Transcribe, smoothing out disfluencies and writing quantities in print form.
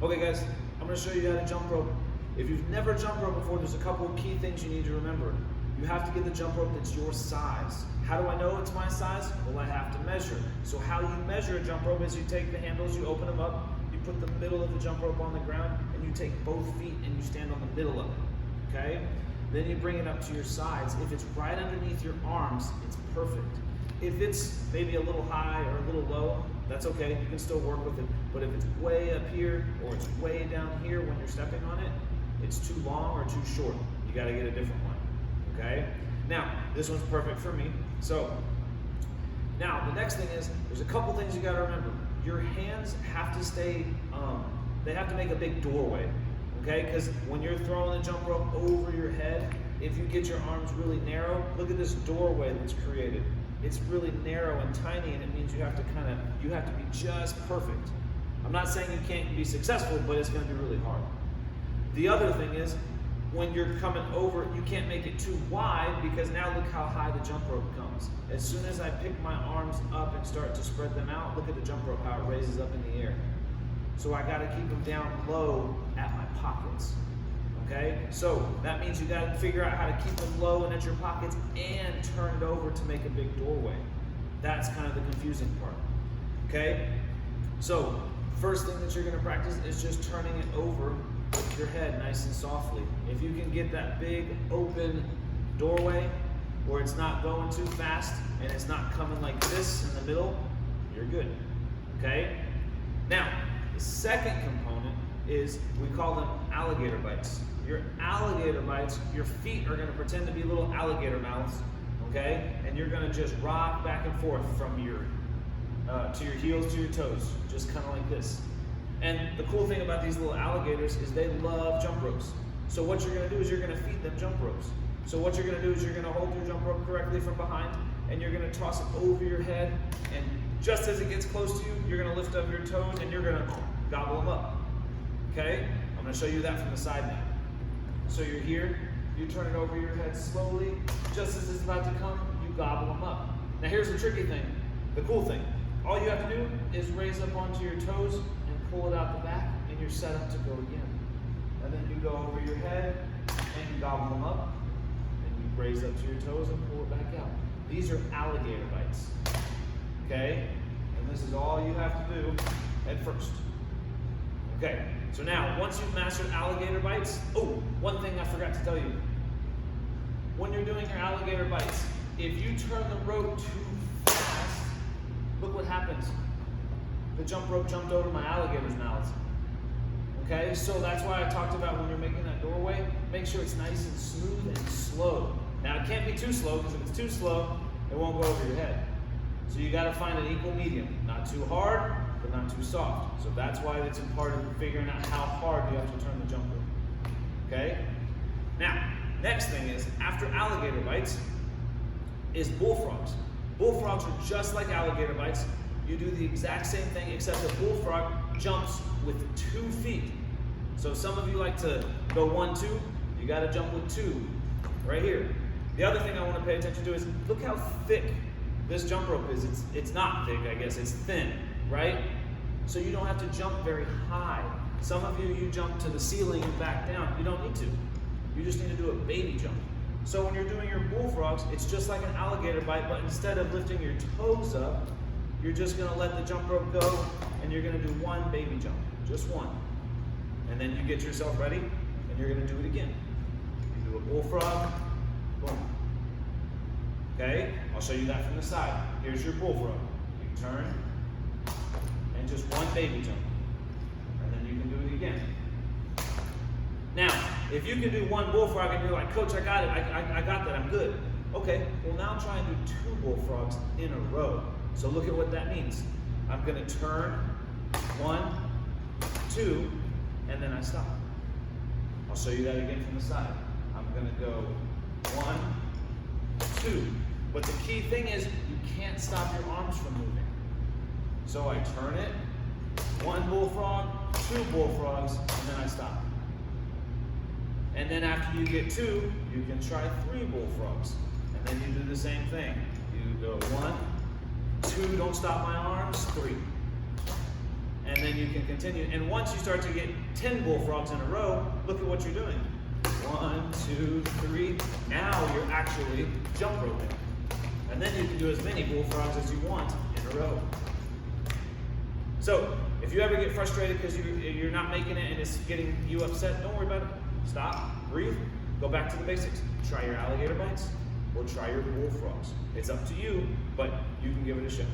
Okay guys, I'm going to show you how to jump rope. If you've never jumped rope before, there's a couple of key things you need to remember. You have to get the jump rope that's your size. How do I know it's my size? Well, I have to measure. So how you measure a jump rope is you take the handles, you open them up, you put the middle of the jump rope on the ground, and you take both feet and you stand on the middle of it, okay? Then you bring it up to your sides. If it's right underneath your arms, it's perfect. If it's maybe a little high or a little low, that's okay, you can still work with it. But if it's way up here or it's way down here when you're stepping on it, it's too long or too short. You gotta get a different one, okay? Now, this one's perfect for me. So, now the next thing is, there's a couple things you gotta remember. Your hands have to stay, they have to make a big doorway, okay? Because when you're throwing the jump rope over your head, if you get your arms really narrow, look at this doorway that's created. It's really narrow and tiny, and it means you have to be just perfect. I'm not saying you can't be successful, but it's gonna be really hard. The other thing is, when you're coming over, you can't make it too wide, because now look how high the jump rope comes. As soon as I pick my arms up and start to spread them out, look at the jump rope, how it raises up in the air. So I gotta keep them down low at my pockets. Okay, so that means you gotta figure out how to keep them low and at your pockets and turn it over to make a big doorway. That's kind of the confusing part, okay? So, first thing that you're gonna practice is just turning it over with your head nice and softly. If you can get that big open doorway where it's not going too fast and it's not coming like this in the middle, you're good, okay? Now, the second component is, we call them alligator bites. Your alligator bites, your feet are gonna pretend to be little alligator mouths, okay? And you're gonna just rock back and forth from your, to your heels to your toes, just kind of like this. And the cool thing about these little alligators is they love jump ropes. So what you're gonna do is you're gonna feed them jump ropes. So what you're gonna do is you're gonna hold your jump rope correctly from behind, and you're gonna toss it over your head, and just as it gets close to you, you're gonna lift up your toes and you're gonna gobble them up, okay? I'm gonna show you that from the side now. So you're here, you turn it over your head slowly, just as it's about to come, you gobble them up. Now here's the tricky thing, the cool thing. All you have to do is raise up onto your toes and pull it out the back, and you're set up to go again. And then you go over your head and you gobble them up, and you raise up to your toes and pull it back out. These are alligator bites, okay? And this is all you have to do at first. Okay, so now, once you've mastered alligator bites, oh, one thing I forgot to tell you. When you're doing your alligator bites, if you turn the rope too fast, look what happens. The jump rope jumped over my alligator's mouths. Okay, so that's why I talked about when you're making that doorway, make sure it's nice and smooth and slow. Now, it can't be too slow, because if it's too slow, it won't go over your head. So you gotta find an equal medium, not too hard, but not too soft. So that's why it's important figuring out how hard you have to turn the jump rope, okay? Now, next thing is, after alligator bites, is bullfrogs. Bullfrogs are just like alligator bites. You do the exact same thing, except the bullfrog jumps with 2 feet. So some of you like to go 1, 2, you gotta jump with 2, right here. The other thing I wanna pay attention to is, look how thick this jump rope is. It's not thick, I guess, it's thin, right? So you don't have to jump very high. Some of you jump to the ceiling and back down. You don't need to. You just need to do a baby jump. So when you're doing your bullfrogs, it's just like an alligator bite, but instead of lifting your toes up, you're just gonna let the jump rope go, and you're gonna do 1 baby jump, just 1. And then you get yourself ready, and you're gonna do it again. You do a bullfrog, boom. Okay, I'll show you that from the side. Here's your bullfrog. You turn, and just 1 baby jump. And then you can do it again. Now, if you can do 1 bullfrog and you're like, Coach, I got it, I got that, I'm good. Okay, well now try and do 2 bullfrogs in a row. So look at what that means. I'm gonna turn, 1, 2, and then I stop. I'll show you that again from the side. I'm gonna go 1, 2. But the key thing is, you can't stop your arms from moving. So I turn it, 1 bullfrog, 2 bullfrogs, and then I stop. And then after you get 2, you can try 3 bullfrogs. And then you do the same thing. You go 1, 2, don't stop my arms, 3. and then you can continue. And once you start to get 10 bullfrogs in a row, look at what you're doing. 1, 2, 3. Now you're actually jump roping. And then you can do as many bullfrogs as you want in a row. So, if you ever get frustrated because you're not making it and it's getting you upset, don't worry about it. Stop, breathe, go back to the basics. Try your alligator bites or try your bullfrogs. It's up to you, but you can give it a shot.